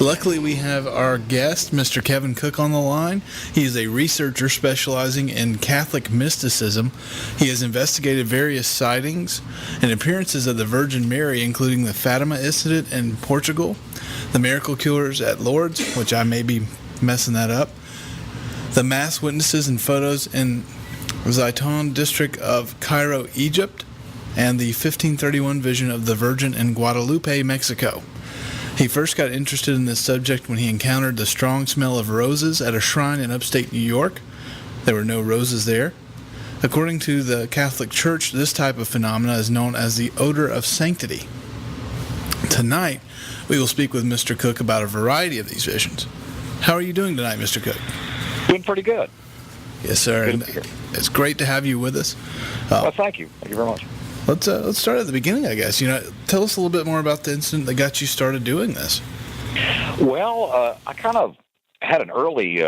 Luckily, we have our guest, Mr. Kevin Cook, on the line. He is a researcher specializing in Catholic mysticism. He has investigated various sightings and appearances of the Virgin Mary, including the Fatima incident in Portugal, the miracle cures at Lourdes, which I may be messing that up, the mass witnesses and photos in Zaytun district of Cairo, Egypt, and the 1531 vision of the Virgin in Guadalupe, Mexico. He first got interested in this subject when he encountered the strong smell of roses at a shrine in upstate New York. There were no roses there. According to the Catholic Church, this type of phenomena is known as the odor of sanctity. Tonight, we will speak with Mr. Cook about a variety of these visions. How are you doing tonight, Mr. Cook? Doing pretty good. Yes, sir. Good to be here. It's great to have you with us. Well, thank you. Thank you very much. Let's start at the beginning, I guess. Tell us a little bit more about the incident that got you started doing this. Well, I kind of had an early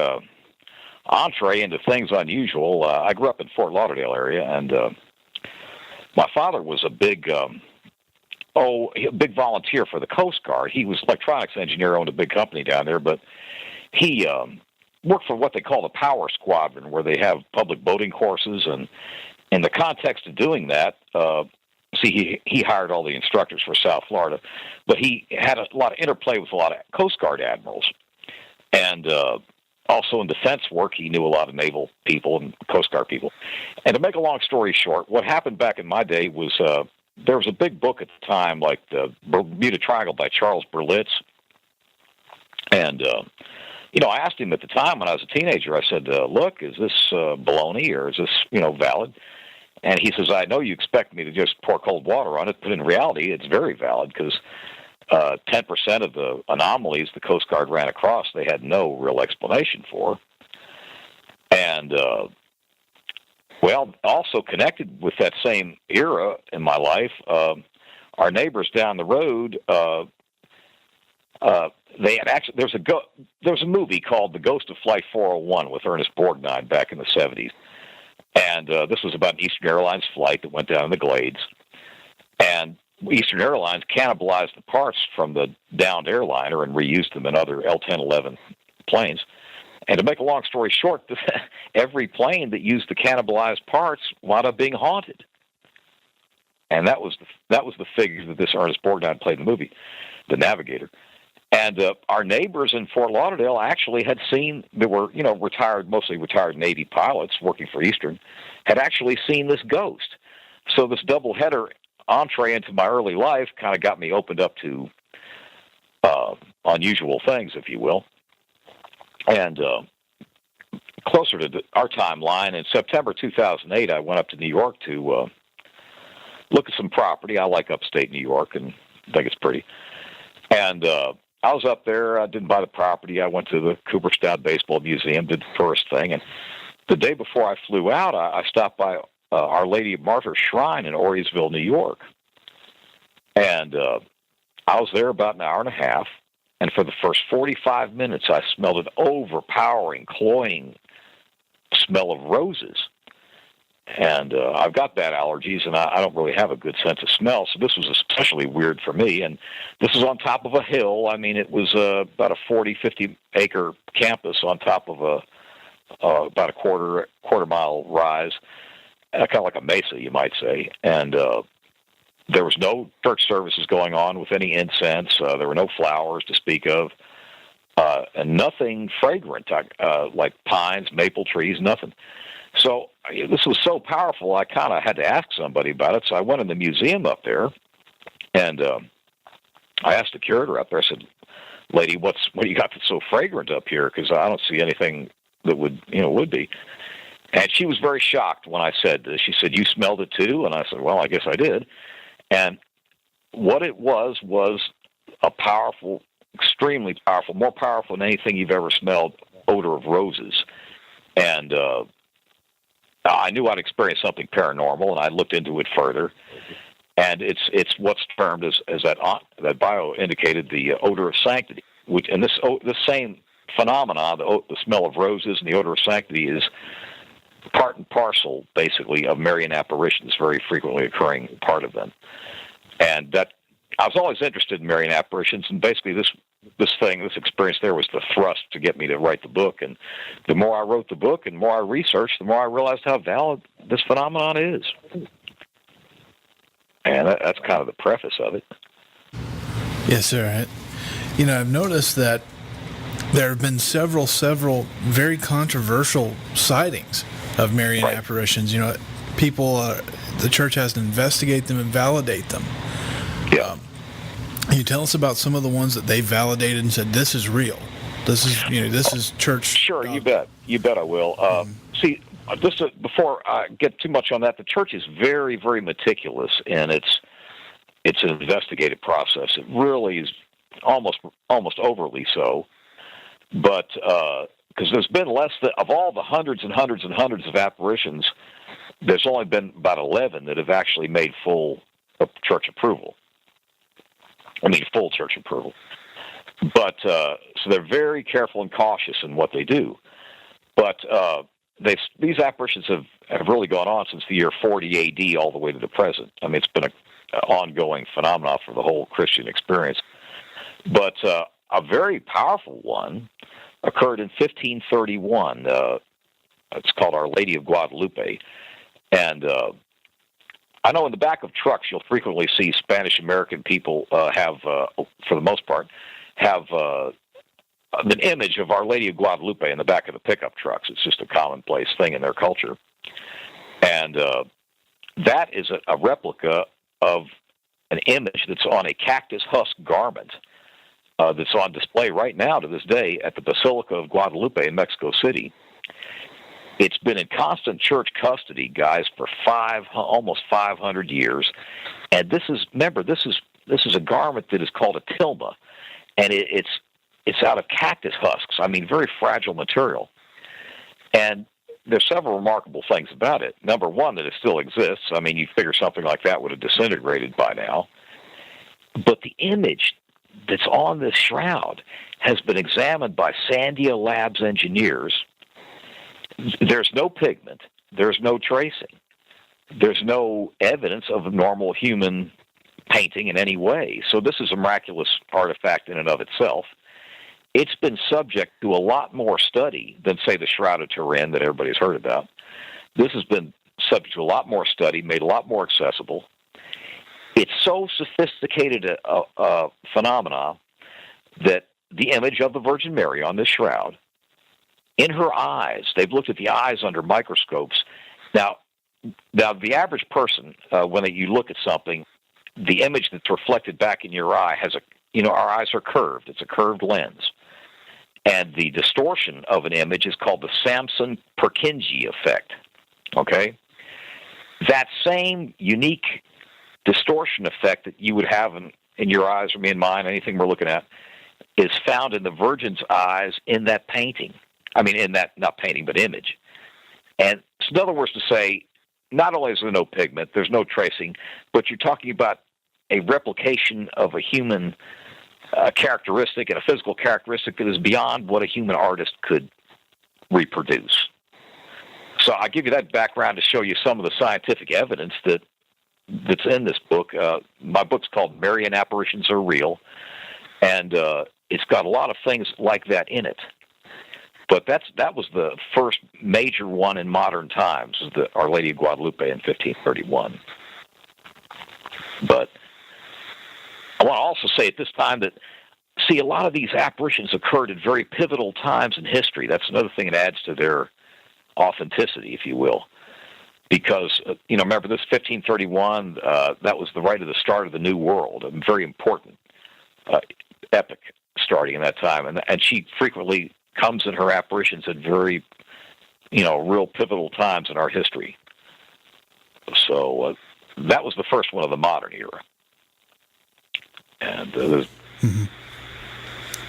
entree into things unusual. I grew up in Fort Lauderdale area, and my father was a big volunteer for the Coast Guard. He was an electronics engineer, owned a big company down there, but he worked for what they call the Power Squadron, where they have public boating courses, and in the context of doing that, he hired all the instructors for South Florida, but he had a lot of interplay with a lot of Coast Guard admirals. And also in defense work, he knew a lot of naval people and Coast Guard people. And to make a long story short, what happened back in my day was there was a big book at the time, like the Bermuda Triangle by Charles Berlitz. And, I asked him at the time when I was a teenager, I said, look, is this baloney or is this, valid? And he says, I know you expect me to just pour cold water on it, but in reality, it's very valid because 10% of the anomalies the Coast Guard ran across, they had no real explanation for. And, also connected with that same era in my life, our neighbors down the road, they had actually, there was a movie called The Ghost of Flight 401 with Ernest Borgnine back in the 70s. And this was about an Eastern Airlines flight that went down in the Glades. And Eastern Airlines cannibalized the parts from the downed airliner and reused them in other L-1011 planes. And to make a long story short, every plane that used the cannibalized parts wound up being haunted. And that was the figure that this Ernest Borgnine played in the movie, the Navigator. And our neighbors in Fort Lauderdale actually had seen, they were, mostly retired Navy pilots working for Eastern, had actually seen this ghost. So this double-header entree into my early life kind of got me opened up to unusual things, if you will. And closer to our timeline, in September 2008, I went up to New York to look at some property. I like upstate New York and think it's pretty. And I was up there. I didn't buy the property. I went to the Cooperstown Baseball Museum, did the tourist thing. And the day before I flew out, I stopped by Our Lady of Martyrs Shrine in Oriesville, New York. And I was there about an hour and a half. And for the first 45 minutes, I smelled an overpowering, cloying smell of roses. And I've got bad allergies, and I don't really have a good sense of smell, so this was especially weird for me. And this was on top of a hill. I mean, it was about a 40, 50-acre campus on top of about a quarter-mile rise, kind of like a mesa, you might say. And there was no church services going on with any incense. There were no flowers to speak of, and nothing fragrant, like pines, maple trees, nothing. So this was so powerful, I kind of had to ask somebody about it. So I went in the museum up there, and I asked the curator up there, I said, lady, what do you got that's so fragrant up here? Because I don't see anything that would be. And she was very shocked when I said this. She said, you smelled it too? And I said, well, I guess I did. And what it was a powerful, extremely powerful, more powerful than anything you've ever smelled, odor of roses. And I knew I'd experienced something paranormal, and I looked into it further. And it's what's termed as that bio indicated, the odor of sanctity. And this same phenomena, the smell of roses and the odor of sanctity, is part and parcel, basically, of Marian apparitions, very frequently occurring part of them. And that I was always interested in Marian apparitions, and basically this this experience there was the thrust to get me to write the book. And the more I wrote the book and more I researched, the more I realized how valid this phenomenon is. And that's kind of the preface of it. Yes, sir. I've noticed that there have been several very controversial sightings of Marian apparitions. People, the church has to investigate them and validate them. Yeah. Can you tell us about some of the ones that they validated and said, this is real? This is church. Sure, you bet. You bet I will. See, just before I get too much on that, the church is very, very meticulous in its investigative process. It really is almost overly so. But because there's been less than, of all the hundreds and hundreds and hundreds of apparitions, there's only been about 11 that have actually made full church approval. Full church approval. But so they're very careful and cautious in what they do. But these apparitions have really gone on since the year 40 A.D. all the way to the present. It's been an ongoing phenomenon for the whole Christian experience. But a very powerful one occurred in 1531. It's called Our Lady of Guadalupe. And I know in the back of trucks you'll frequently see Spanish-American people have, for the most part, have an image of Our Lady of Guadalupe in the back of the pickup trucks. It's just a commonplace thing in their culture. And that is a replica of an image that's on a cactus husk garment that's on display right now to this day at the Basilica of Guadalupe in Mexico City. It's been in constant church custody, guys, for almost 500 years. And this is a garment that is called a tilma, and it's out of cactus husks. Very fragile material. And there's several remarkable things about it. Number one, that it still exists. You figure something like that would have disintegrated by now. But the image that's on this shroud has been examined by Sandia Labs engineers. There's no pigment. There's no tracing. There's no evidence of a normal human painting in any way. So this is a miraculous artifact in and of itself. It's been subject to a lot more study than, say, the Shroud of Turin that everybody's heard about. This has been subject to a lot more study, made a lot more accessible. It's so sophisticated a phenomena that the image of the Virgin Mary on this shroud, in her eyes, they've looked at the eyes under microscopes. Now the average person, when you look at something, the image that's reflected back in your eye has our eyes are curved. It's a curved lens. And the distortion of an image is called the Samson-Purkinje effect. Okay? That same unique distortion effect that you would have in your eyes or me and mine, anything we're looking at, is found in the Virgin's eyes in that painting. In that, not painting, but image. And in other words to say, not only is there no pigment, there's no tracing, but you're talking about a replication of a human characteristic and a physical characteristic that is beyond what a human artist could reproduce. So I'll give you that background to show you some of the scientific evidence that's in this book. My book's called Marian Apparitions Are Real, and it's got a lot of things like that in it. But that was the first major one in modern times, is the Our Lady of Guadalupe in 1531. But I want to also say at this time that, a lot of these apparitions occurred at very pivotal times in history. That's another thing that adds to their authenticity, if you will. Because, remember this 1531, that was right at the start of the New World, a very important epoch starting in that time. And she frequently comes in her apparitions at very, real pivotal times in our history. So that was the first one of the modern era. And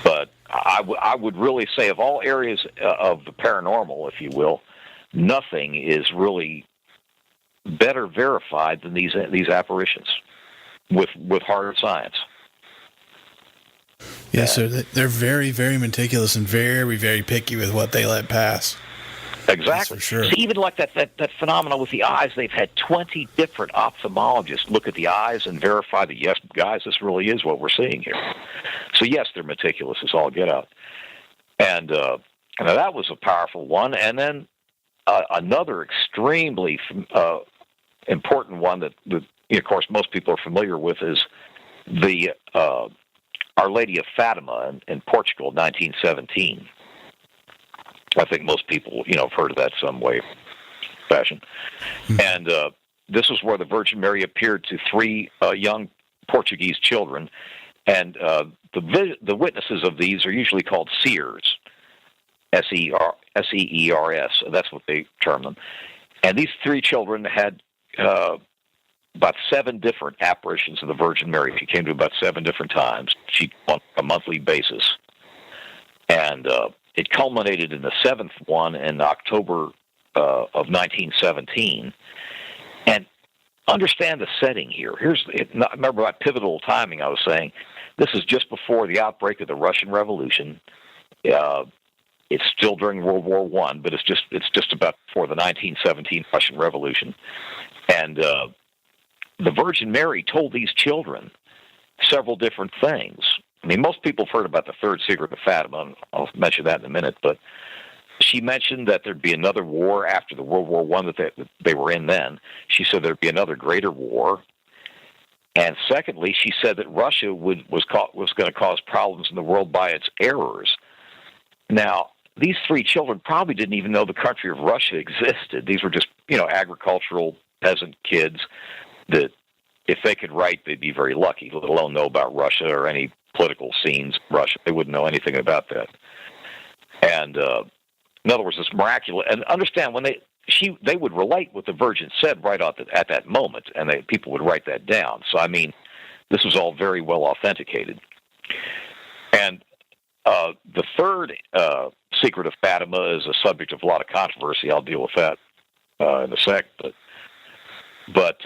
but I would really say of all areas of the paranormal, if you will, nothing is really better verified than these apparitions with hard science. Yes, sir. They're very, very meticulous and very, very picky with what they let pass. Exactly. That's for sure. See, even like that phenomenon with the eyes, they've had 20 different ophthalmologists look at the eyes and verify that, yes, guys, this really is what we're seeing here. So, yes, they're meticulous as all get out. And that was a powerful one. And then another extremely important one that, of course, most people are familiar with is the Our Lady of Fatima in Portugal, 1917. I think most people, have heard of that some way, fashion. And this was where the Virgin Mary appeared to three young Portuguese children, and the witnesses of these are usually called seers, seers. That's what they term them. And these three children had about 7 different apparitions of the Virgin Mary. She came to about 7 different times. She on a monthly basis, and it culminated in the 7th one in October of 1917. And understand the setting here. Remember that pivotal timing I was saying. This is just before the outbreak of the Russian Revolution. It's still during World War I, but it's just about before the 1917 Russian Revolution. And the Virgin Mary told these children several different things. I mean, most people have heard about the third secret of Fatima, and I'll mention that in a minute, but she mentioned that there'd be another war after the World War I that they were in then. She said there'd be another greater war. And secondly, she said that Russia was going to cause problems in the world by its errors. Now, these three children probably didn't even know the country of Russia existed. These were just, agricultural peasant kids that if they could write, they'd be very lucky, let alone know about Russia or any political scenes in Russia. They wouldn't know anything about that. And in other words, it's miraculous. And understand, when they would relate what the Virgin said right at that moment, and people would write that down. So, I mean, this was all very well authenticated. And the third secret of Fatima is a subject of a lot of controversy. I'll deal with that in a sec. But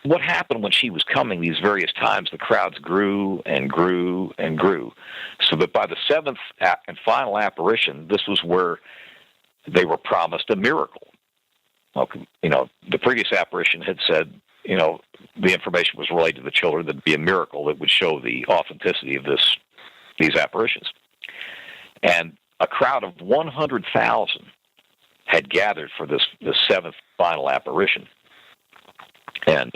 what happened when she was coming these various times, the crowds grew and grew and grew. So that by the 7th and final apparition, this was where they were promised a miracle. Okay, the previous apparition had said, the information was relayed to the children that would be a miracle that would show the authenticity of these apparitions. And a crowd of 100,000 had gathered for this 7th final apparition. And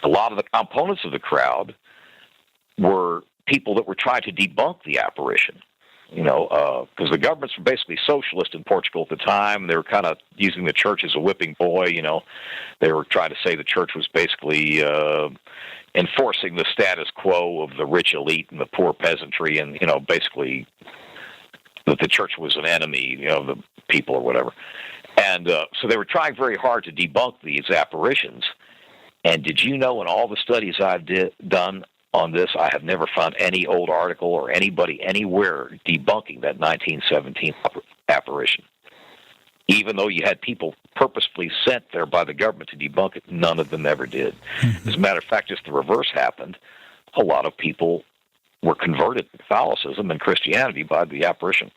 a lot of the components of the crowd were people that were trying to debunk the apparition. Because the governments were basically socialist in Portugal at the time. They were kind of using the church as a whipping boy. They were trying to say the church was basically enforcing the status quo of the rich elite and the poor peasantry, and basically that the church was an enemy, of the people or whatever. And so they were trying very hard to debunk these apparitions. And did you know, in all the studies I've done on this, I have never found any old article or anybody anywhere debunking that 1917 apparition. Even though you had people purposefully sent there by the government to debunk it, none of them ever did. As a matter of fact, just the reverse happened. A lot of people were converted to Catholicism and Christianity by the apparitions.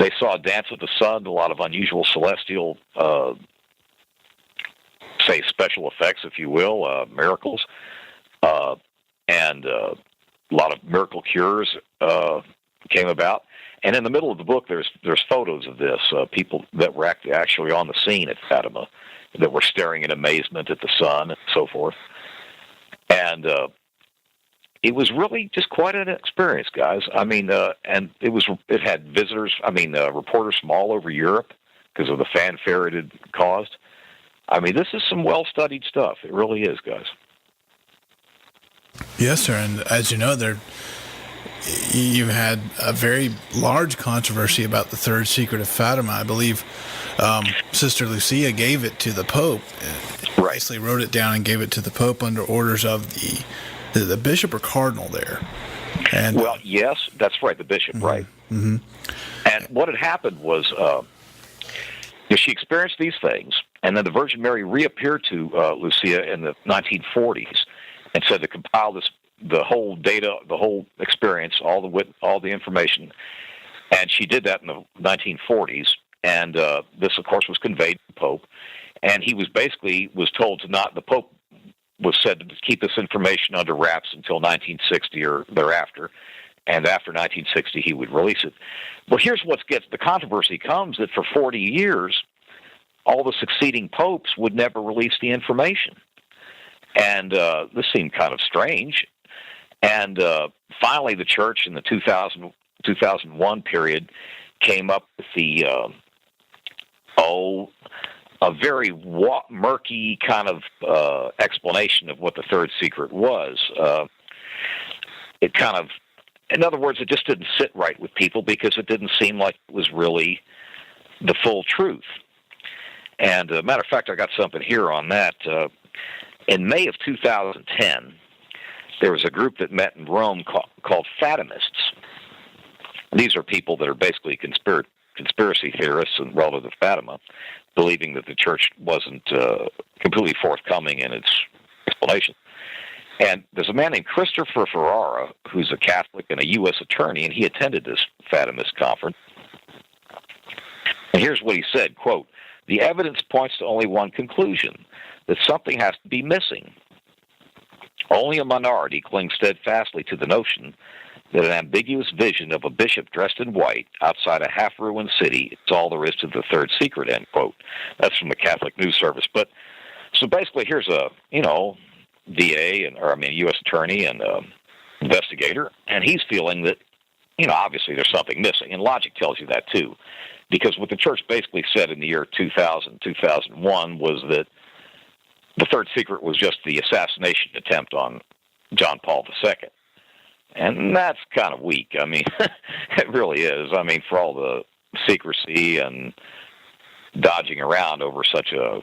They saw a dance with the sun, a lot of unusual celestial, say, special effects, if you will, miracles, and a lot of miracle cures came about. And in the middle of the book, there's photos of this, people that were actually on the scene at Fatima that were staring in amazement at the sun and so forth. And it was really just quite an experience, guys. I mean, and it had visitors, reporters from all over Europe because of the fanfare it had caused. I mean, this is some well-studied stuff. It really is, guys. Yes, sir. And as you know, you had a very large controversy about the third secret of Fatima. I believe Sister Lucia gave it to the Pope. Right. Basically wrote it down and gave it to the Pope under orders of the bishop or cardinal there. And well, yes, that's right, the bishop, right. Mm-hmm. And what had happened was she experienced these things, and then the Virgin Mary reappeared to Lucia in the 1940s and said to compile the whole data, the whole experience, all the information, And she did that in the 1940s. And this, of course, was conveyed to the Pope. And he was told to not, the Pope was said to keep this information under wraps until 1960 or thereafter. And after 1960, he would release it. Well, here's the controversy comes that for 40 years, all the succeeding popes would never release the information. And this seemed kind of strange. And finally, the church in the 2001 period came up with a very murky kind of explanation of what the third secret was. It kind of, in other words, it just didn't sit right with people because it didn't seem like it was really the full truth. And matter of fact, I got something here on that. In May of 2010, there was a group that met in Rome called Fatimists. These are people that are basically conspiracy theorists and relative to Fatima, believing that the church wasn't completely forthcoming in its explanation. And there's a man named Christopher Ferrara, who's a Catholic and a U.S. attorney, and he attended this Fatimist conference. And here's what he said, quote, "The evidence points to only one conclusion, that something has to be missing. Only a minority clings steadfastly to the notion that an ambiguous vision of a bishop dressed in white outside a half-ruined city is all there is to the third secret," end quote. That's from the Catholic News Service. But so basically, here's a DA U.S. attorney and investigator, and he's feeling that obviously there's something missing, and logic tells you that too, because what the church basically said in the year 2000, 2001 was that the third secret was just the assassination attempt on John Paul II. And that's kind of weak. I mean, it really is. I mean, for all the secrecy and dodging around over such a,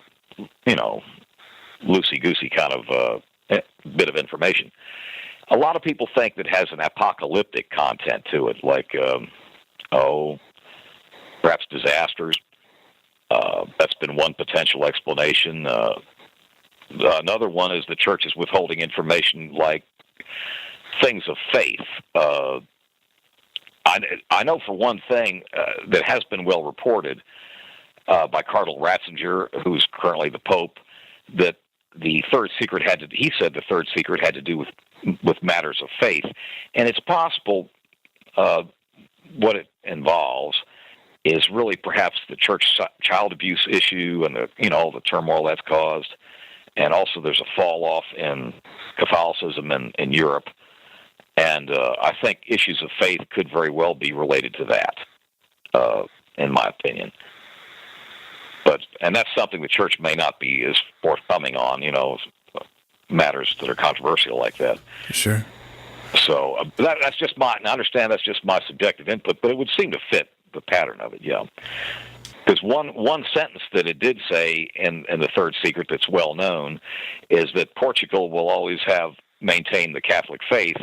loosey-goosey kind of bit of information. A lot of people think that has an apocalyptic content to it, like, perhaps disasters. That's been one potential explanation. Another one is the church is withholding information like things of faith. I know for one thing that has been well reported by Cardinal Ratzinger, who's currently the Pope, that the third secret he said the third secret had to do with matters of faith. And it's possible what it involves is really perhaps the church child abuse issue and all the turmoil that's caused. And also there's a fall off in Catholicism in Europe. And I think issues of faith could very well be related to that, in my opinion. And that's something the church may not be as forthcoming on, matters that are controversial like that. Sure. So that's just I understand that's just my subjective input, but it would seem to fit the pattern of it, yeah. Because one sentence that it did say in the third secret that's well known is that Portugal will always maintain the Catholic faith,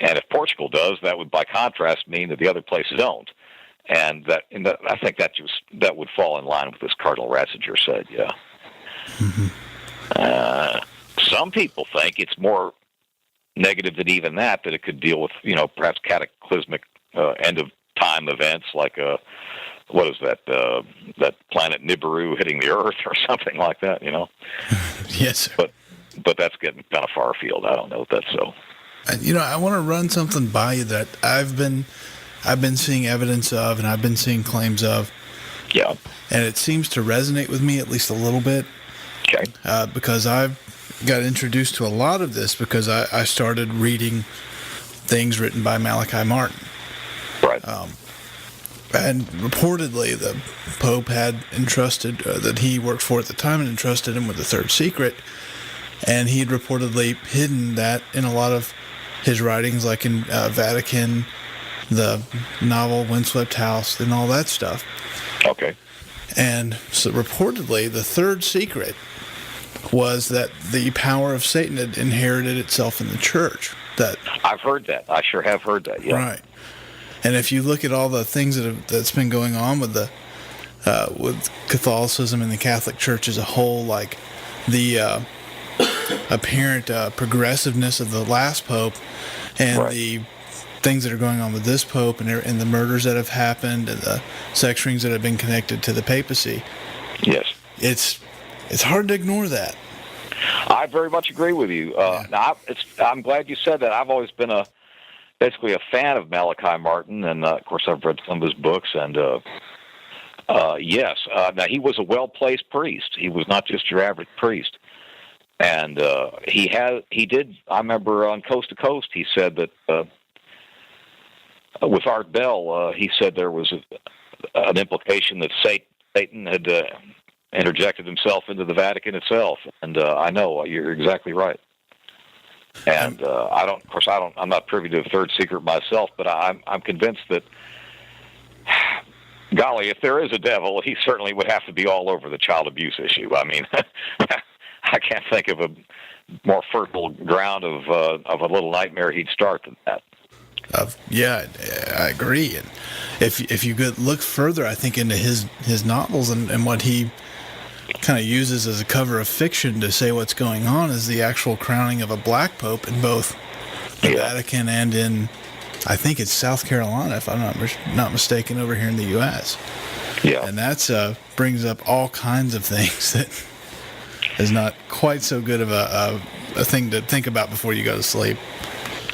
and if Portugal does, that would by contrast mean that the other places don't. And I think that would fall in line with this Cardinal Ratzinger said, yeah. Mm-hmm. Some people think it's more negative than even that it could deal with, perhaps cataclysmic end of time events like what is that planet Nibiru hitting the Earth or something like that, Yes, sir. But that's getting kind of far afield. I don't know if that's so. I want to run something by you that I've been seeing evidence of, and I've been seeing claims of. Yeah. And it seems to resonate with me at least a little bit. Okay. Because I've got introduced to a lot of this because I started reading things written by Malachi Martin. Right. And reportedly, the Pope had entrusted, that he worked for at the time, and entrusted him with the third secret. And he had reportedly hidden that in a lot of his writings, like in Vatican, the novel Windswept House, and all that stuff. Okay. And so reportedly, the third secret was that the power of Satan had inherited itself in the church. That I've heard that. I sure have heard that, yeah. Right. And if you look at all the things that's been going on with with Catholicism and the Catholic Church as a whole, like the apparent progressiveness of the last Pope and right. the things that are going on with this pope and the murders that have happened and the sex rings that have been connected to the papacy. Yes. It's hard to ignore that. I very much agree with you. Now, I'm glad you said that. I've always been basically a fan of Malachi Martin, and of course I've read some of his books. And yes, now he was a well-placed priest. He was not just your average priest. And he did. I remember on Coast to Coast, he said that with Art Bell, he said there was an implication that Satan had interjected himself into the Vatican itself. And I know you're exactly right. And I'm not privy to the third secret myself, but I'm convinced that, golly, if there is a devil, he certainly would have to be all over the child abuse issue. I mean, I can't think of a more fertile ground of a little nightmare he'd start than that. Yeah, I agree. And if you could look further, I think, into his novels and what he kind of uses as a cover of fiction to say what's going on is the actual crowning of a black pope in both the Vatican and in, I think it's South Carolina, if I'm not mistaken, over here in the U.S. Yeah. And that's brings up all kinds of things that is not quite so good of a thing to think about before you go to sleep.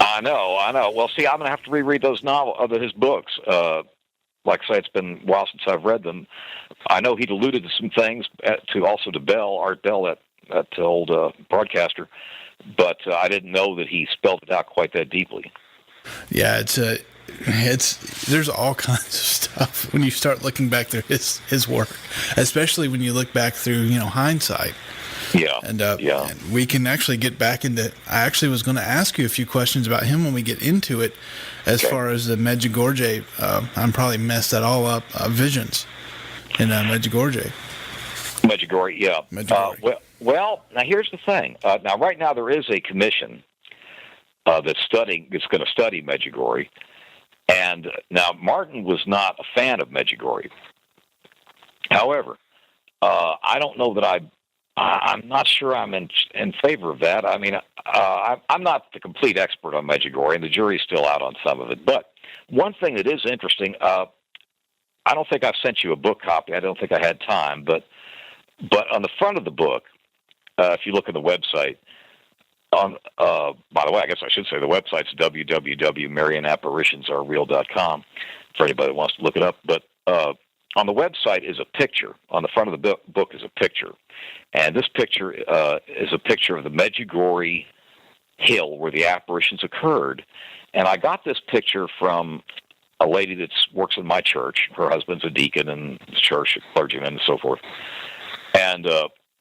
I know. Well, see, I'm going to have to reread those his books. Like I say, it's been a while since I've read them. I know he'd alluded to some things to Bell, Art Bell, that old broadcaster, but I didn't know that he spelled it out quite that deeply. Yeah, there's all kinds of stuff when you start looking back through his work, especially when you look back through hindsight. Yeah. And we can actually get back into. I actually was going to ask you a few questions about him when we get into it, as far as the Medjugorje. I'm probably messed that all up. Visions in Medjugorje. Medjugorje, yeah. Medjugorje. Well, now here's the thing. Now, right now there is a commission that's going to study Medjugorje, and now Martin was not a fan of Medjugorje. However, I don't know that I'm not sure I'm in favor of that. I mean, I'm not the complete expert on Medjugorje, and the jury's still out on some of it. But one thing that is interesting, I don't think I've sent you a book copy. I don't think I had time. But on the front of the book, if you look at the website, by the way, I guess I should say the website's www.marianapparitionsarereal.com for anybody that wants to look it up. But on the website is a picture. On the front of the book is a picture. And this picture is a picture of the Medjugorje hill where the apparitions occurred. And I got this picture from a lady that works in my church. Her husband's a deacon in the church, a clergyman, and so forth. And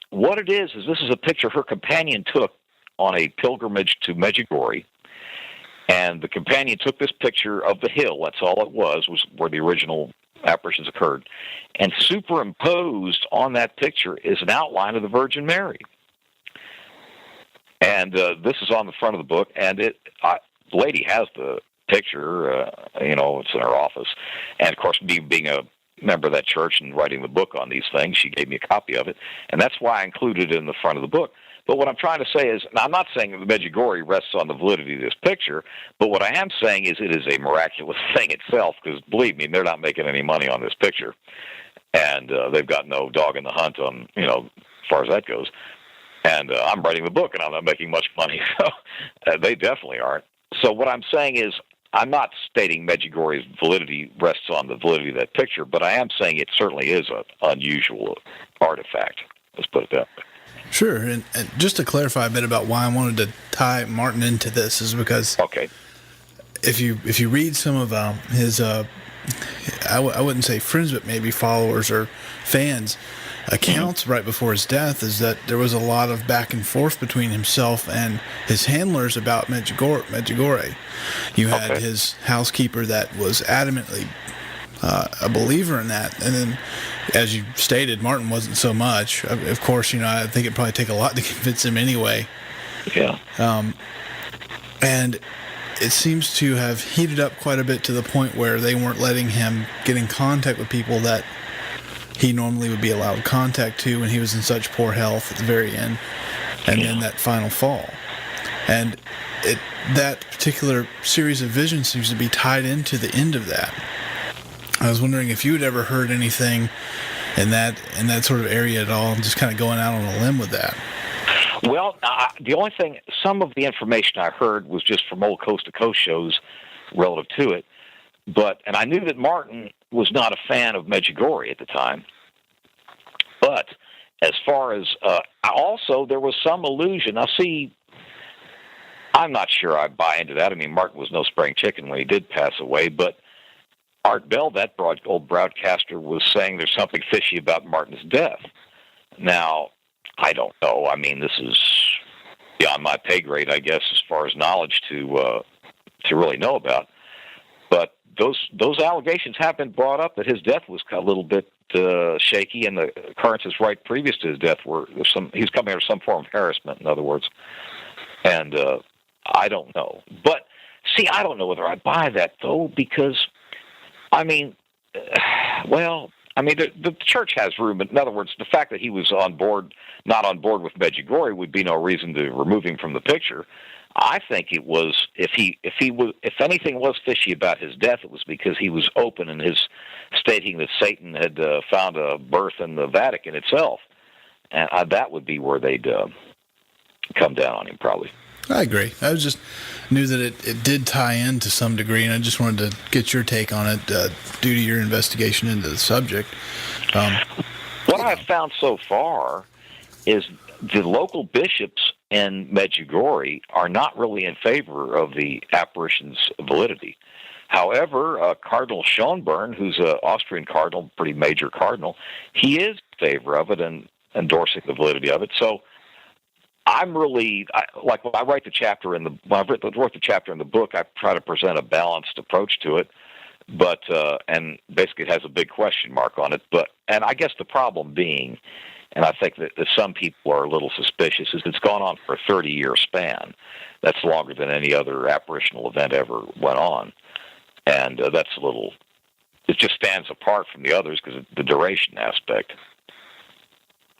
what it is this is a picture her companion took on a pilgrimage to Medjugorje. And the companion took this picture of the hill. That's all it was where the original apparitions occurred, and superimposed on that picture is an outline of the Virgin Mary. And this is on the front of the book, and the lady has the picture, it's in her office. And of course, being a member of that church and writing the book on these things, she gave me a copy of it, and that's why I included it in the front of the book. But what I'm trying to say is, now I'm not saying that the Medjugorje rests on the validity of this picture, but what I am saying is it is a miraculous thing itself, because believe me, they're not making any money on this picture. And they've got no dog in the hunt on, as far as that goes. And I'm writing the book, and I'm not making much money, so they definitely aren't. So what I'm saying is, I'm not stating Medjugorje's validity rests on the validity of that picture, but I am saying it certainly is an unusual artifact. Let's put it that way. Sure, and just to clarify a bit about why I wanted to tie Martin into this is because if you read some of his, I wouldn't say friends, but maybe followers or fans, accounts right before his death, is that there was a lot of back and forth between himself and his handlers about Medjugorje. You had his housekeeper that was adamantly a believer in that, and then, as you stated, Martin wasn't so much. Of course, I think it'd probably take a lot to convince him anyway. Yeah. And it seems to have heated up quite a bit to the point where they weren't letting him get in contact with people that he normally would be allowed contact to when he was in such poor health at the very end, and then that final fall. And that particular series of visions seems to be tied into the end of that. I was wondering if you had ever heard anything in that sort of area at all, just kind of going out on a limb with that. Well, the only thing, some of the information I heard was just from old Coast to Coast shows relative to it. And I knew that Martin was not a fan of Medjugorje at the time. But as far as, also there was some allusion. Now see, I'm not sure I buy into that. I mean, Martin was no spring chicken when he did pass away, but Art Bell, that old broadcaster, was saying there's something fishy about Martin's death. Now, I don't know. I mean, this is beyond my pay grade, I guess, as far as knowledge to really know about. But those allegations have been brought up that his death was a little bit shaky, and the occurrences right previous to his death he's coming under some form of harassment, in other words. And I don't know. But see, I don't know whether I buy that though, because I mean, the church has room. In other words, the fact that he was not on board with Medjugorje would be no reason to remove him from the picture. I think it was, if anything was fishy about his death, it was because he was open in his stating that Satan had found a birth in the Vatican itself, and that would be where they'd come down on him probably. I agree. I just knew that it did tie in to some degree, and I just wanted to get your take on it due to your investigation into the subject. What I've found so far is the local bishops in Medjugorje are not really in favor of the apparition's validity. However, Cardinal Schönborn, who's an Austrian cardinal, pretty major cardinal, he is in favor of it and endorsing the validity of it. So I'm really, like when I write the chapter when I wrote the chapter in the book, I try to present a balanced approach to it, but and basically it has a big question mark on it. And I guess the problem being, and I think that some people are a little suspicious, is it's gone on for a 30-year span. That's longer than any other apparitional event ever went on, and that's it just stands apart from the others because of the duration aspect.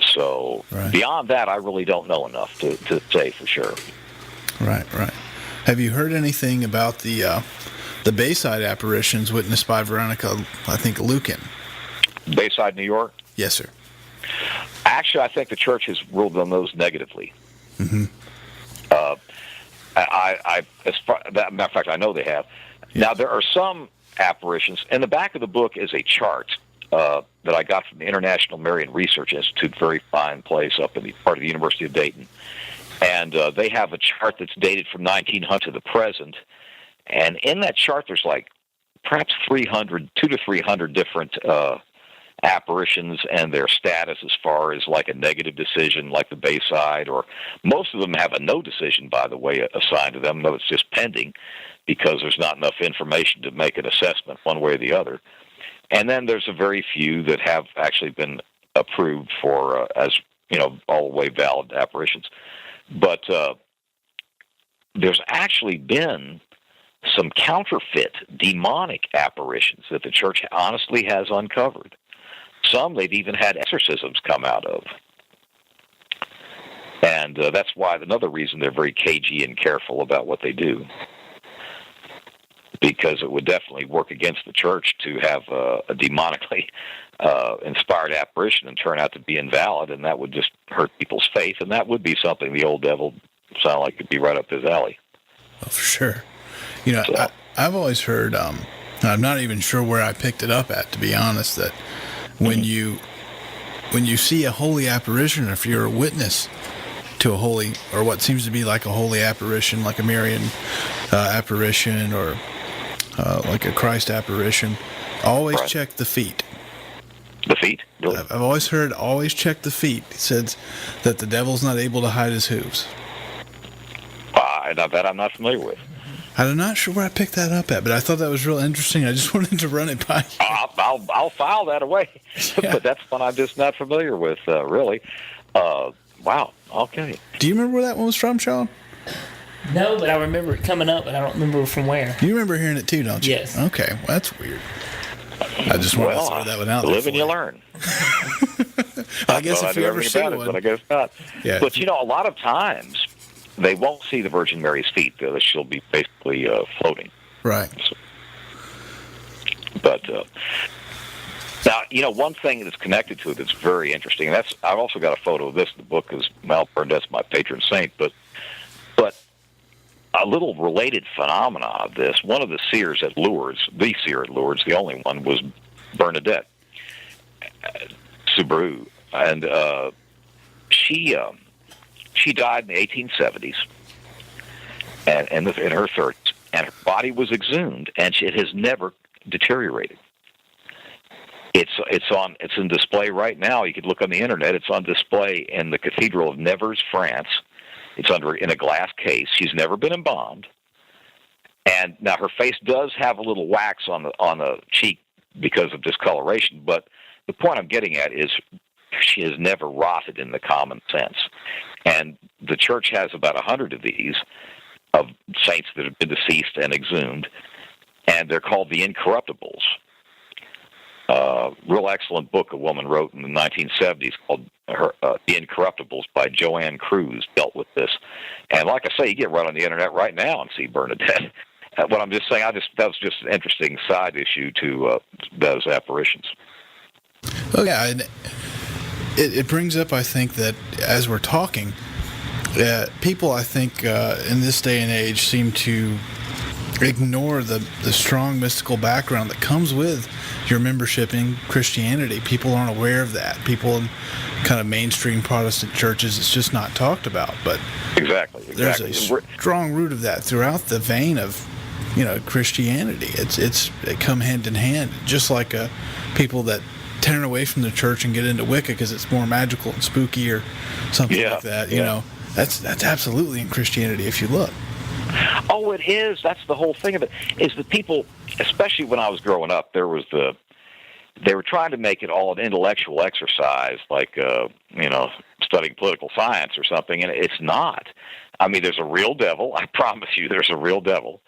So Beyond that, I really don't know enough to say for sure. Right. Have you heard anything about the Bayside apparitions witnessed by Veronica, I think, Lucan? Bayside, New York? Yes, sir. Actually, I think the church has ruled on those negatively. Mm-hmm. Matter of fact, I know they have. Yes. Now, there are some apparitions. In the back of the book is a chart that I got from the International Marian Research Institute, very fine place up in the part of the University of Dayton. And they have a chart that's dated from 1900 to the present. And in that chart, there's like perhaps 200 to 300 different apparitions and their status as far as like a negative decision, like the Bayside, or most of them have a no decision, by the way, assigned to them, though it's just pending because there's not enough information to make an assessment one way or the other. And then there's a very few that have actually been approved for as all the way valid apparitions. But there's actually been some counterfeit demonic apparitions that the church honestly has uncovered. Some they've even had exorcisms come out of. And that's why another reason they're very cagey and careful about what they do. Because it would definitely work against the church to have a demonically inspired apparition and turn out to be invalid, and that would just hurt people's faith, and that would be something the old devil sound like it'd be right up his alley. Oh, for sure. I've always heard, I'm not even sure where I picked it up at, to be honest, that when you see a holy apparition, if you're a witness to a holy, or what seems to be like a holy apparition, like a Marian apparition, or like a Christ apparition, always check the feet. The feet? Really? I've always heard, always check the feet. It says that the devil's not able to hide his hooves. That I'm not familiar with. I'm not sure where I picked that up at, but I thought that was real interesting. I just wanted to run it by you. I'll file that away. Yeah. But that's one I'm just not familiar with, really. Wow. Okay. Do you remember where that one was from, Sean? No, but I remember it coming up, but I don't remember from where. You remember hearing it too, don't you? Yes. Okay, well, that's weird. I just wanted to throw that one out there. Live and you learn. I guess if you ever see one. But I guess not. Yeah. But, a lot of times they won't see the Virgin Mary's feet. She'll be basically floating. Right. So, but now, one thing that's connected to it that's very interesting, and I've also got a photo of this in the book, because Mel Burnette's my patron saint, but a little related phenomena of this, one of the seers at Lourdes, the seer at Lourdes, the only one, was Bernadette Soubirous, and she died in the 1870s, and in her 30s, and her body was exhumed, and it has never deteriorated. It's in display right now. You could look on the internet. It's on display in the Cathedral of Nevers, France. It's in a glass case. She's never been embalmed, and now her face does have a little wax on the cheek because of discoloration. But the point I'm getting at is she has never rotted in the common sense. And the church has about 100 of these, of saints that have been deceased and exhumed, and they're called the Incorruptibles. Real excellent book a woman wrote in the 1970s called The Incorruptibles by Joanne Cruz dealt with this. And like I say, you get right on the internet right now and see Bernadette. What I'm just saying, that was just an interesting side issue to those apparitions. Oh, yeah, and it brings up, I think, that as we're talking, people, I think, in this day and age seem to ignore the strong mystical background that comes with your membership in Christianity. People aren't aware of that. People in kind of mainstream Protestant churches, it's just not talked about. But exactly. There's a strong root of that throughout the vein of, Christianity. It come hand in hand. Just like people that turn away from the church and get into Wicca because it's more magical and spooky or something like that. That's absolutely in Christianity if you look. Oh, it is. That's the whole thing of it. Is that people, especially when I was growing up, they were trying to make it all an intellectual exercise, like studying political science or something, and it's not. I mean, there's a real devil. I promise you, there's a real devil.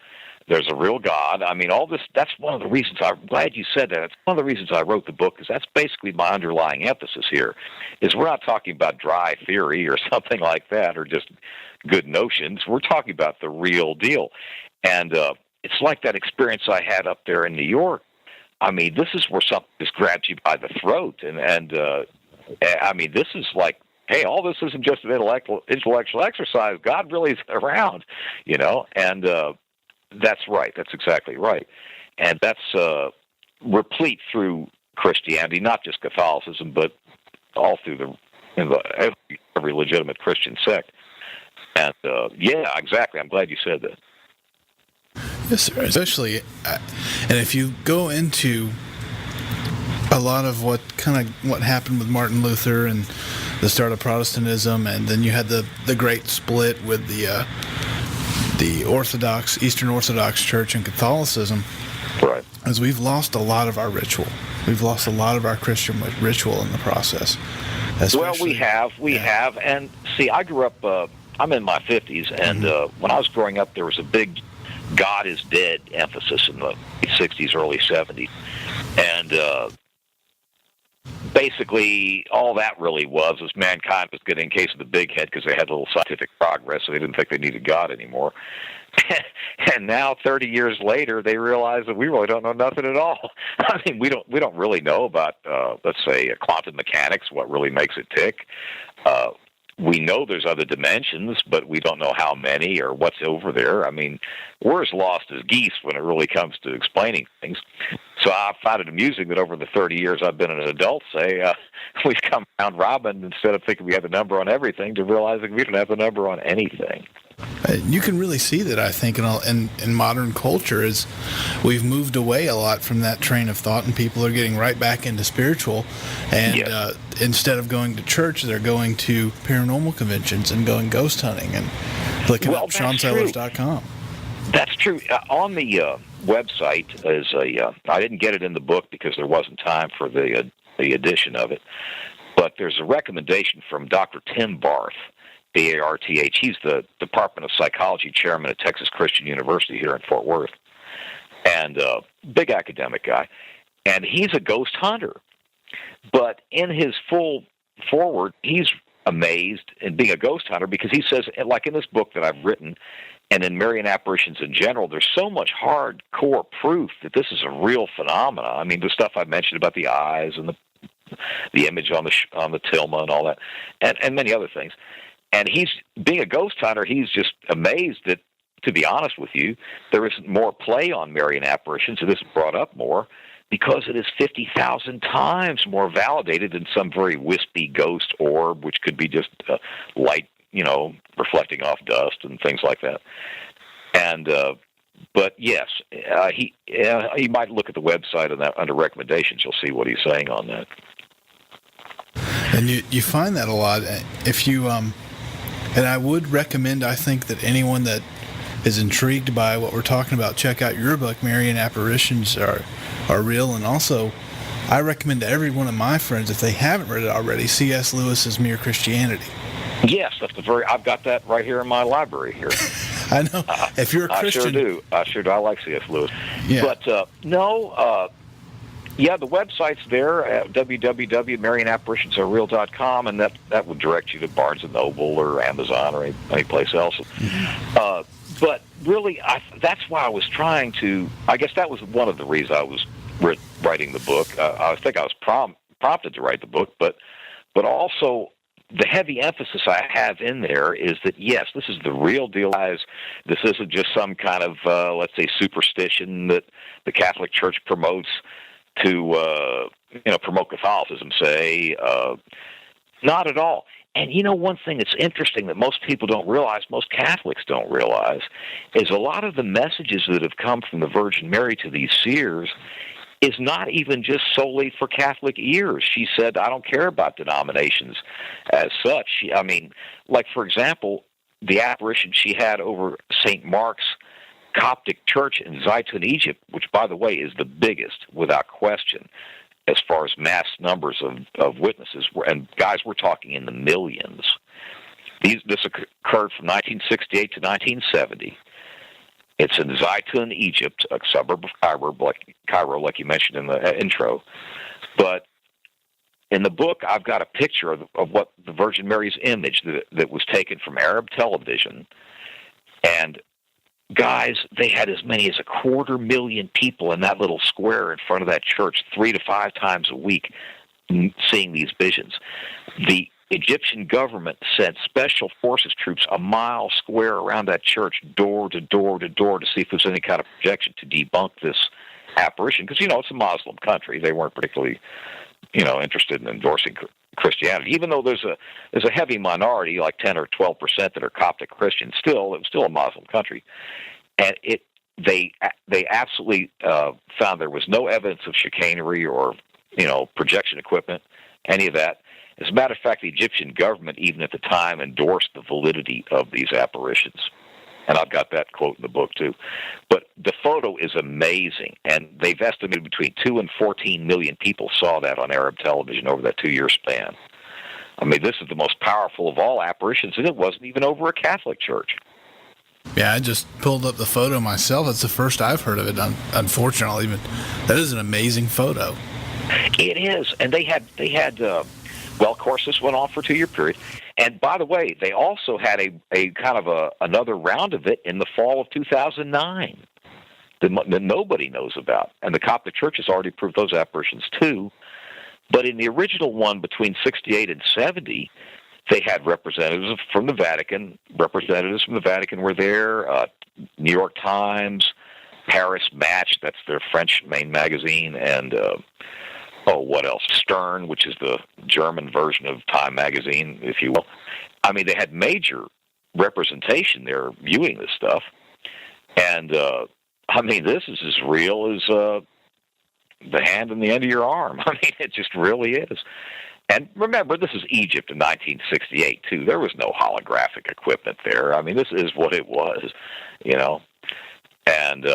There's a real God. I mean, all this. That's one of the reasons. I'm glad you said that. It's one of the reasons I wrote the book, because that's basically my underlying emphasis here. Is we're not talking about dry theory or something like that, or just good notions. We're talking about the real deal. And it's like that experience I had up there in New York. I mean, this is where something just grabs you by the throat. And I mean, this is like, hey, all this isn't just an intellectual exercise. God really is around, and that's right. That's exactly right. And that's replete through Christianity, not just Catholicism, but all through every legitimate Christian sect. And, yeah, exactly. I'm glad you said that. Yes, sir. Especially, and if you go into a lot of what happened with Martin Luther and the start of Protestantism, and then you had the great split with the Eastern Orthodox Church and Catholicism, right? As we've lost a lot of our ritual. We've lost a lot of our Christian ritual in the process. Well, we have. And see, I grew up, I'm in my 50s, and when I was growing up, there was a big God is dead emphasis in the 60s, early 70s. And basically, all that really was mankind was getting in case of the big head because they had a little scientific progress, so they didn't think they needed God anymore. And now, 30 years later, they realize that we really don't know nothing at all. I mean, we don't really know about, let's say, quantum mechanics, what really makes it tick. We know there's other dimensions, but we don't know how many or what's over there. I mean, we're as lost as geese when it really comes to explaining things. So I find it amusing that over the 30 years I've been an adult, we've come around robin, instead of thinking we have the number on everything, to realizing we don't have the number on anything. You can really see that, I think, in modern culture, is we've moved away a lot from that train of thought, and people are getting right back into spiritual. And yes. Instead of going to church, they're going to paranormal conventions and going ghost hunting and looking up SeanSellers.com. That's true. On the website is I didn't get it in the book because there wasn't time for the edition of it, but there's a recommendation from Dr. Tim Barth, Barth. He's the Department of Psychology chairman at Texas Christian University here in Fort Worth, and big academic guy. And he's a ghost hunter. But in his full forward, he's amazed and being a ghost hunter, because he says, like in this book that I've written, and in Marian apparitions in general, there's so much hardcore proof that this is a real phenomena. I mean, the stuff I mentioned about the eyes and the image on the tilma and all that, and many other things. And he's being a ghost hunter. He's just amazed that, to be honest with you, there isn't more play on Marian apparitions. It isn't brought up more because it is 50,000 times more validated than some very wispy ghost orb, which could be just light, reflecting off dust and things like that. And but yes, he might look at the website and under recommendations. You'll see what he's saying on that. And you find that a lot. If you and I would recommend, I think, that anyone that is intrigued by what we're talking about, check out your book, Marian Apparitions Are Real. And also, I recommend to every one of my friends, if they haven't read it already, C.S. Lewis's Mere Christianity. Yes, I've got that right here in my library here. I know. If you're a Christian, I sure do. I like C.S. Lewis. Yeah. But the website's there at www.marianapparitionsarereal.com, and that would direct you to Barnes & Noble or Amazon or any place else. But really, that's why I was trying to. I guess that was one of the reasons I was writing the book. I think I was prompted to write the book, but also the heavy emphasis I have in there is that, yes, this is the real deal, guys. This isn't just some kind of, let's say, superstition that the Catholic Church promotes to, promote Catholicism, say. Not at all. And one thing that's interesting that most people don't realize, most Catholics don't realize, is a lot of the messages that have come from the Virgin Mary to these seers is not even just solely for Catholic ears. She said, I don't care about denominations as such. Like, for example, the apparition she had over St. Mark's Coptic Church in Zaytun, Egypt, which, by the way, is the biggest, without question, as far as mass numbers of witnesses. And, guys, we're talking in the millions. This occurred from 1968 to 1970. It's in Zaytun, Egypt, a suburb of Cairo, like you mentioned in the intro. But in the book, I've got a picture of what the Virgin Mary's image that was taken from Arab television. And, guys, they had as many as 250,000 people in that little square in front of that church 3 to 5 times a week seeing these visions. The Egyptian government sent special forces troops a mile square around that church, door to door to door, to see if there's any kind of projection to debunk this apparition. Because, it's a Muslim country. They weren't particularly, interested in endorsing Christianity. Even though there's a heavy minority, like 10 or 12% that are Coptic Christians, it was still a Muslim country. And they absolutely found there was no evidence of chicanery or, projection equipment, any of that. As a matter of fact, the Egyptian government, even at the time, endorsed the validity of these apparitions. And I've got that quote in the book, too. But the photo is amazing, and they've estimated between 2 and 14 million people saw that on Arab television over that 2-year span. This is the most powerful of all apparitions, and it wasn't even over a Catholic church. Yeah, I just pulled up the photo myself. It's the first I've heard of it, unfortunately. But that is an amazing photo. It is, and they had well, of course, this went on for a 2-year period. And by the way, they also had a kind of another round of it in the fall of 2009 that nobody knows about. And the Coptic Church has already proved those apparitions too. But in the original one between 68 and 70, they had representatives from the Vatican. Representatives from the Vatican were there. New York Times, Paris Match, that's their French main magazine, and what else? Stern, which is the German version of Time magazine, if you will. They had major representation there viewing this stuff. And, this is as real as the hand in the end of your arm. It just really is. And remember, this is Egypt in 1968, too. There was no holographic equipment there. This is what it was, And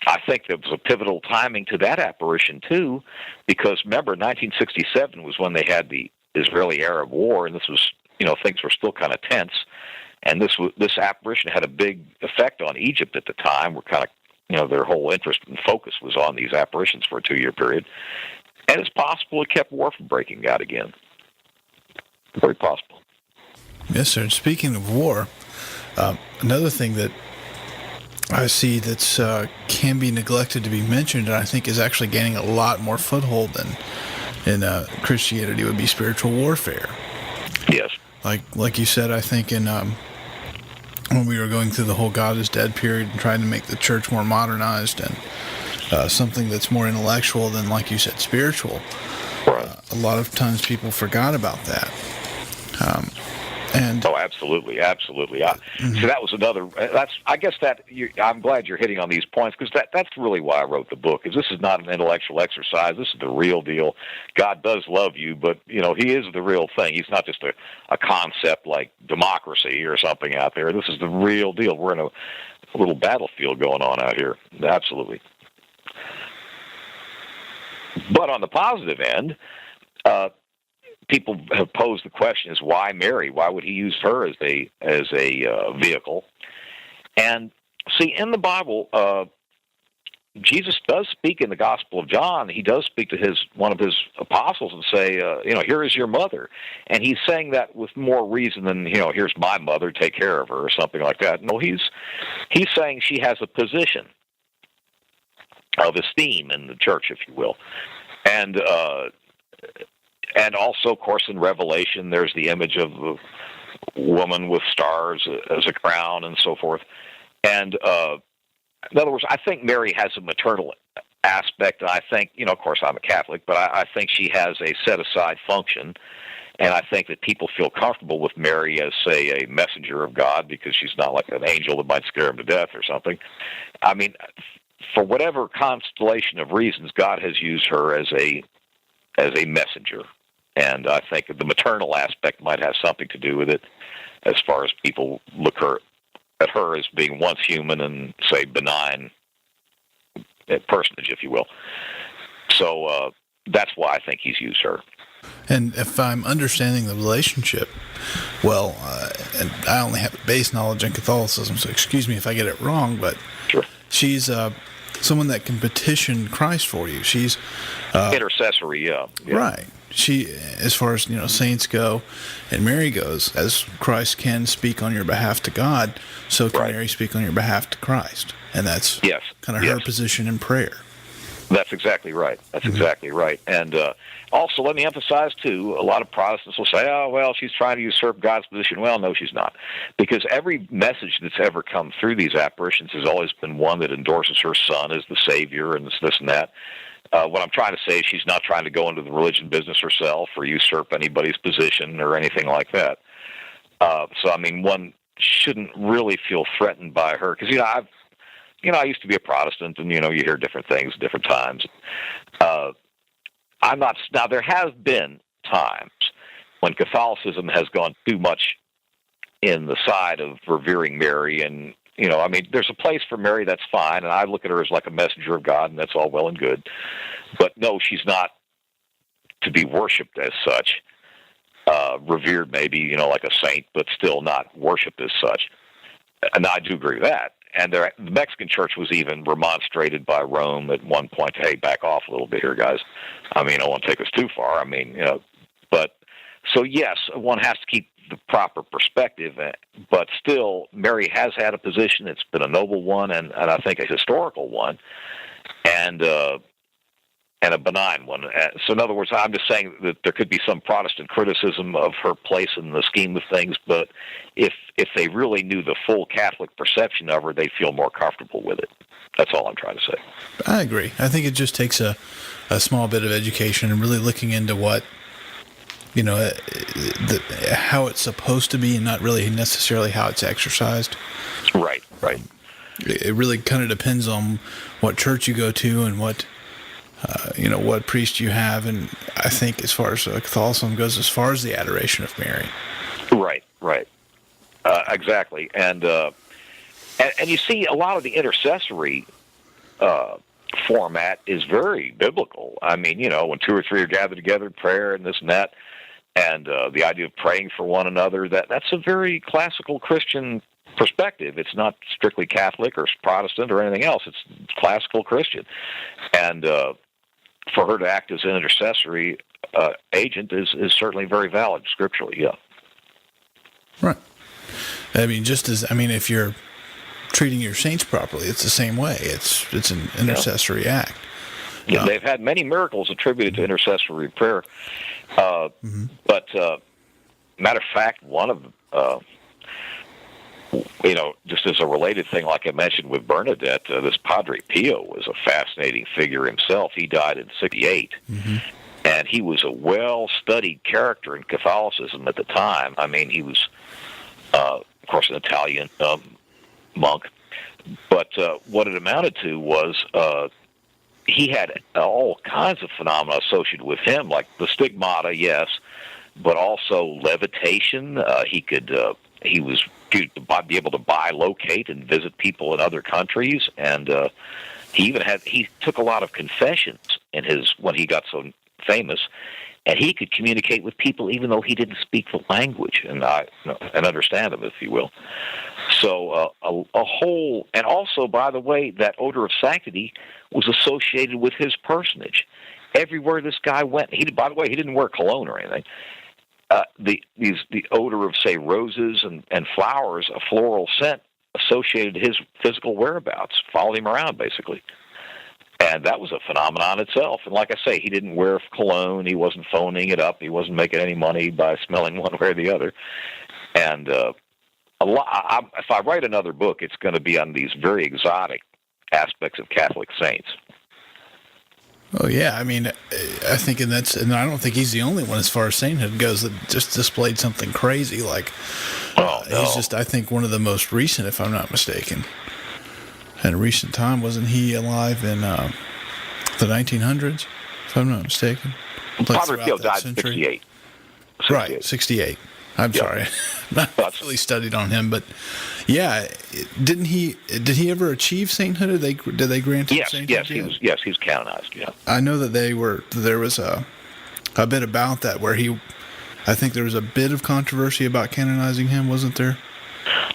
I think there was a pivotal timing to that apparition, too, because, remember, 1967 was when they had the Israeli-Arab War, and this was, things were still kind of tense. And this apparition had a big effect on Egypt at the time, where kind of, their whole interest and focus was on these apparitions for a 2-year period. And it's possible it kept war from breaking out again. Very possible. Yes, sir. And speaking of war, another thing that I see that's can be neglected to be mentioned, and I think is actually gaining a lot more foothold in Christianity, would be spiritual warfare. Yes. Like you said, I think in when we were going through the whole God is dead period and trying to make the church more modernized and something that's more intellectual than, like you said, spiritual. Right. A lot of times people forgot about that. Absolutely. So that was another. I guess I'm glad you're hitting on these points, because that's really why I wrote the book. Is this is not an intellectual exercise. This is the real deal. God does love you, but He is the real thing. He's not just a concept like democracy or something out there. This is the real deal. We're in a little battlefield going on out here. Absolutely. But on the positive end, people have posed the question: is why Mary? Why would He use her as a vehicle? And see, in the Bible, Jesus does speak in the Gospel of John. He does speak to one of his apostles and say, here is your mother. And he's saying that with more reason than, here's my mother, take care of her, or something like that. No, he's saying she has a position of esteem in the church, if you will. And also, of course, in Revelation, there's the image of the woman with stars as a crown and so forth. And in other words, I think Mary has a maternal aspect. And I think, of course, I'm a Catholic, but I think she has a set-aside function. And I think that people feel comfortable with Mary as, say, a messenger of God, because she's not like an angel that might scare them to death or something. I mean, for whatever constellation of reasons, God has used her as a messenger. And I think the maternal aspect might have something to do with it, as far as people look at her as being once human and, say, benign personage, if you will. So that's why I think He's used her. And if I'm understanding the relationship well, and I only have base knowledge in Catholicism, so excuse me if I get it wrong, but sure. She's someone that can petition Christ for you. She's intercessory, yeah. Right. She, as far as saints go, and Mary goes, as Christ can speak on your behalf to God, so can Mary speak on your behalf to Christ, and that's kind of her position in prayer. That's exactly right. That's exactly right. And also, let me emphasize, too, a lot of Protestants will say, oh, well, she's trying to usurp God's position. Well, no, she's not. Because every message that's ever come through these apparitions has always been one that endorses her son as the Savior and this and that. What I'm trying to say is she's not trying to go into the religion business herself or usurp anybody's position or anything like that. So, I mean, one shouldn't really feel threatened by her. Because, I used to be a Protestant, and, you hear different things at different times. Now, there have been times when Catholicism has gone too much in the side of revering Mary, and, there's a place for Mary, that's fine, and I look at her as like a messenger of God, and that's all well and good. But no, she's not to be worshipped as such. Revered maybe, like a saint, but still not worshipped as such. And I do agree with that. And the Mexican church was even remonstrated by Rome at one point, hey, back off a little bit here, guys. I don't want to take us too far. But so yes, one has to keep the proper perspective, but still, Mary has had a position. It's been a noble one, and I think a historical one, and a benign one. So in other words, I'm just saying that there could be some Protestant criticism of her place in the scheme of things, but if they really knew the full Catholic perception of her, they'd feel more comfortable with it. That's all I'm trying to say. I agree. I think it just takes a small bit of education and really looking into what, how it's supposed to be and not really necessarily how it's exercised. Right. It really kind of depends on what church you go to and what what priest you have, and I think as far as Catholicism goes, as far as the adoration of Mary. Right. Exactly. And you see a lot of the intercessory format is very biblical. When two or three are gathered together, prayer and this and that, and the idea of praying for one another, that's a very classical Christian perspective. It's not strictly Catholic or Protestant or anything else. It's classical Christian. And for her to act as an intercessory, agent is certainly very valid scripturally. Yeah. Right. I mean, if you're treating your saints properly, it's the same way. It's an intercessory act. Yeah, they've had many miracles attributed to intercessory prayer. But matter of fact, one of just as a related thing, like I mentioned with Bernadette, this Padre Pio was a fascinating figure himself. He died in '68. And he was a well-studied character in Catholicism at the time. I mean, he was, of course, an Italian monk. But what it amounted to was he had all kinds of phenomena associated with him, like the stigmata, yes, but also levitation. He could be able to buy, locate, and visit people in other countries. And he took a lot of confessions when he got so famous, and he could communicate with people even though he didn't speak the language and understand them, if you will. So a whole, and also, by the way, that odor of sanctity was associated with his personage. Everywhere this guy went, by the way, he didn't wear cologne or anything. The odor of, say, roses and flowers, a floral scent associated his physical whereabouts, followed him around basically. And that was a phenomenon itself. And like I say, he didn't wear cologne. He wasn't phoning it up. He wasn't making any money by smelling one way or the other. And if I write another book, it's going to be on these very exotic aspects of Catholic saints. Oh yeah, I mean, I think, and I don't think he's the only one as far as sainthood goes that just displayed something crazy. Like, he's just, I think, one of the most recent, if I'm not mistaken. At a recent time, wasn't he alive in the 1900s, if I'm not mistaken? Padre Pio died in 68. Right, 68. I'm sorry. Not really studied on him, but yeah, did he ever achieve sainthood? Did they grant him sainthood? Yes, he was canonized. Yeah, I know that there was a bit about that where I think there was a bit of controversy about canonizing him, wasn't there?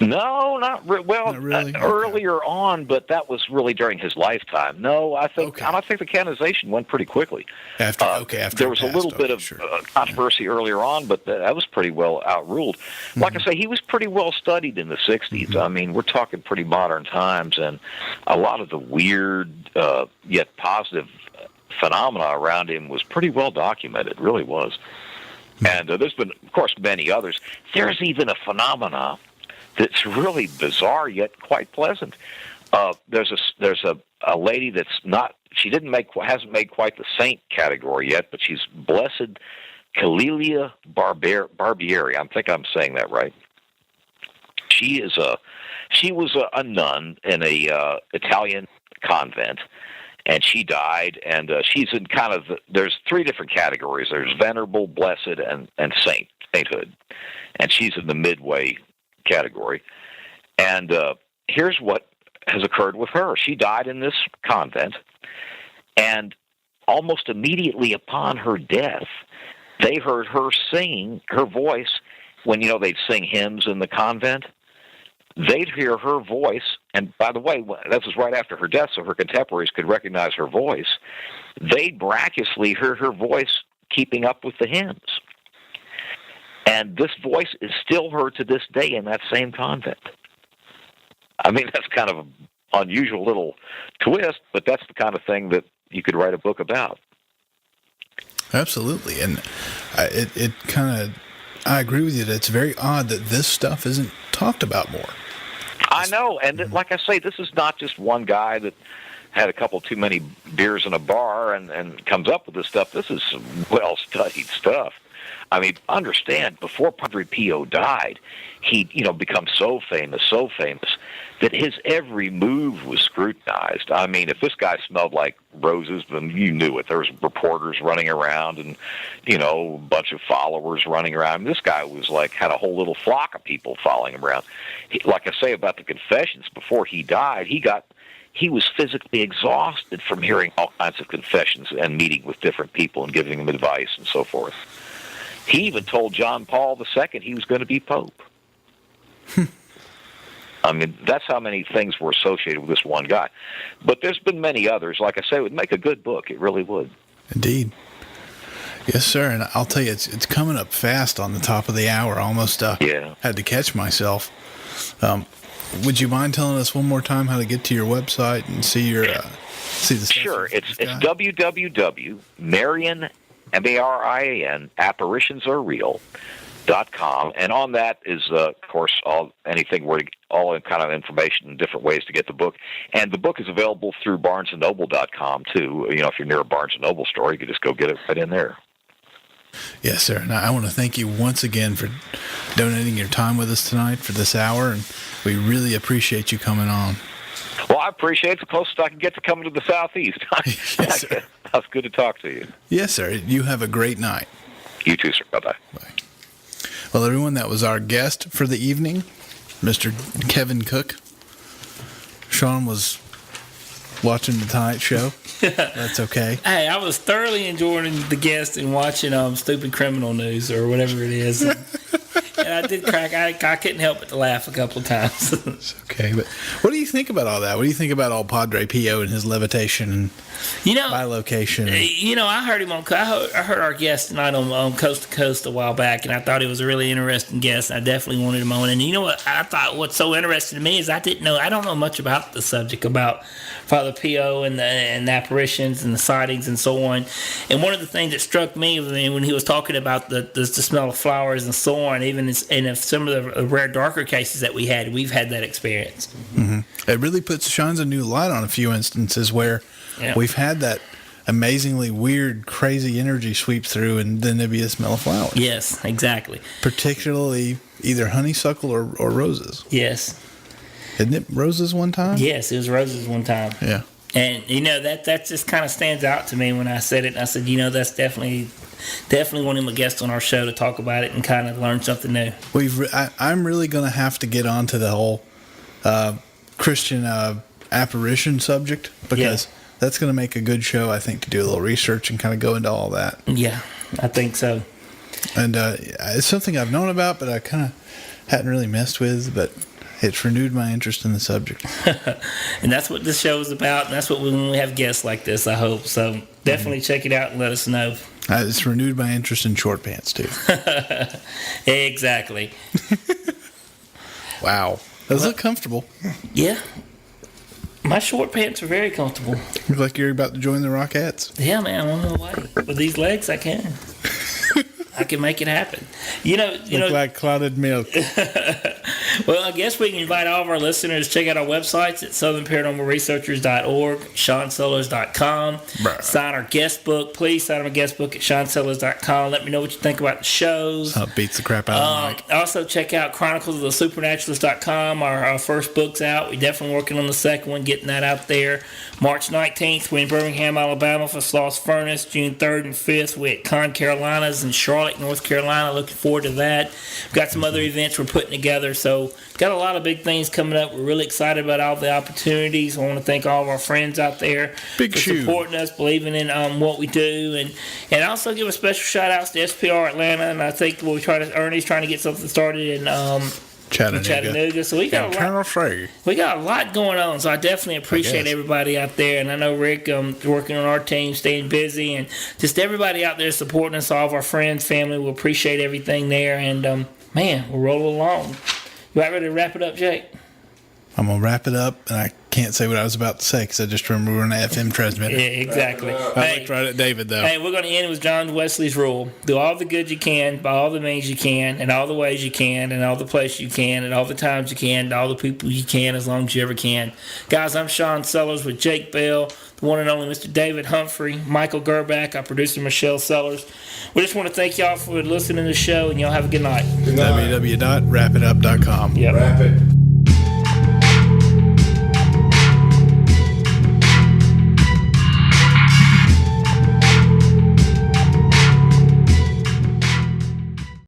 No, not really. Earlier on, but that was really during his lifetime. No, I think the canonization went pretty quickly. After there was a little bit of controversy earlier on, but that was pretty well outruled. Like I say, he was pretty well studied in the '60s. I mean, we're talking pretty modern times, and a lot of the weird yet positive phenomena around him was pretty well documented. It really was. And there's been, of course, many others. There's even a phenomena that's really bizarre yet quite pleasant. There's a lady that's not. She hasn't made quite the saint category yet, but she's Blessed Calelia Barbieri. I think I'm saying that right. She was a nun in a Italian convent, and she died. And she's in kind of there's three different categories. There's venerable, blessed, and sainthood, and she's in the midway category. And here's what has occurred with her. She died in this convent, and almost immediately upon her death, they heard her singing, her voice, when, they'd sing hymns in the convent. They'd hear her voice, and by the way, this was right after her death, so her contemporaries could recognize her voice. They'd miraculously hear her voice keeping up with the hymns. And this voice is still heard to this day in that same convent. I mean, that's kind of an unusual little twist, but that's the kind of thing that you could write a book about. Absolutely. And I agree with you that it's very odd that this stuff isn't talked about more. I know. And like I say, this is not just one guy that had a couple too many beers in a bar and comes up with this stuff. This is some well-studied stuff. I mean, understand, before Padre Pio died, he'd, become so famous that his every move was scrutinized. I mean, if this guy smelled like roses, then you knew it. There was reporters running around and, a bunch of followers running around. This guy was had a whole little flock of people following him around. Like I say about the confessions, before he died, he was physically exhausted from hearing all kinds of confessions and meeting with different people and giving them advice and so forth. He even told John Paul II he was going to be Pope. I mean, that's how many things were associated with this one guy. But there's been many others. Like I say, it would make a good book. It really would. Indeed. Yes, sir. And I'll tell you, it's coming up fast on the top of the hour. Almost had to catch myself. Would you mind telling us one more time how to get to your website and see your see the stuff? Sure. It's www.Marian, MARIAN, apparitionsarereal.com, and on that is, of course, all kind of information and different ways to get the book. And the book is available through BarnesandNoble.com too. You know, if you're near a Barnes and Noble store, you can just go get it right in there. Yes, sir. And I want to thank you once again for donating your time with us tonight for this hour, and we really appreciate you coming on. Well, I appreciate it. It's the closest I can get to coming to the Southeast. Yes, sir. That's good to talk to you. Yes, sir. You have a great night. You too, sir. Bye-bye. Bye. Well, everyone, that was our guest for the evening, Mr. Kevin Cook. Sean was watching the Tonight Show. That's okay. Hey, I was thoroughly enjoying the guest and watching Stupid Criminal News or whatever it is. And I did crack. I couldn't help but to laugh a couple of times. It's okay. But what do you think about all that? What do you think about old Padre Pio and his levitation and bilocation? I heard him on. I heard our guest tonight on Coast to Coast a while back, and I thought he was a really interesting guest. And I definitely wanted him on. And you know what? I thought what's so interesting to me is I don't know much about the subject about Father Pio and the apparitions and the sightings and so on. And one of the things that struck me when he was talking about the smell of flowers and so on, even in some of the rare darker cases that we've had that experience. Mm-hmm. It really shines a new light on a few instances where we've had that amazingly weird, crazy energy sweep through, and then there'd be a smell of flowers. Yes, exactly. Particularly either honeysuckle or roses. Yes. Isn't it roses one time? Yes, it was roses one time. Yeah. And, that just kind of stands out to me when I said it. And I said, that's definitely want him a guest on our show to talk about it and kind of learn something new. I'm really going to have to get onto the whole Christian apparition subject because that's going to make a good show, I think, to do a little research and kind of go into all that. Yeah, I think so. And it's something I've known about, but I kind of hadn't really messed with, but it's renewed my interest in the subject. And that's what this show is about, and that's what when we have guests like this, I hope. So definitely check it out and let us know. It's renewed my interest in short pants, too. Exactly. Wow. Those look comfortable. Yeah. My short pants are very comfortable. Look like you're about to join the Rockettes. Yeah, man. I don't know why. With these legs, I can. I can make it happen. Look like clotted milk. Well, I guess we can invite all of our listeners to check out our websites at southernparanormalresearchers.org, SeanSellers.com. Sign our guest book. Please sign our guest book at SeanSellers.com. Let me know what you think about the shows. It beats the crap out of Mike. Also, check out ChroniclesOfTheSupernaturalist.com. Our first book's out. We're definitely working on the second one, getting that out there. March 19th, we're in Birmingham, Alabama for Sloss Furnace. June 3rd and 5th, we're at Con Carolinas in Charlotte, North Carolina. Looking forward to that. We've got some other events we're putting together, so got a lot of big things coming up. We're really excited about all the opportunities. I want to thank all of our friends out there for supporting us, believing in what we do, and also give a special shout outs to SPR Atlanta. And I think Ernie's trying to get something started in Chattanooga. So we got a lot going on. So I definitely appreciate everybody out there, and I know Rick working on our team, staying busy, and just everybody out there supporting us. All of our friends, family, we appreciate everything there. And man, we're rolling along. You ready to wrap it up, Jake? I'm going to wrap it up, and I can't say what I was about to say because I just remember we're on an FM transmitter. Yeah, exactly. I looked right at David, though. Hey, we're going to end with John Wesley's rule. Do all the good you can, by all the means you can, and all the ways you can, and all the places you can, and all the times you can, and all the people you can, as long as you ever can. Guys, I'm Sean Sellers with Jake Bell, the one and only Mr. David Humphrey, Michael Gerback, our producer Michelle Sellers. We just want to thank y'all for listening to the show, and y'all have a good night. www.wrapitup.com. Yep. Wrap it.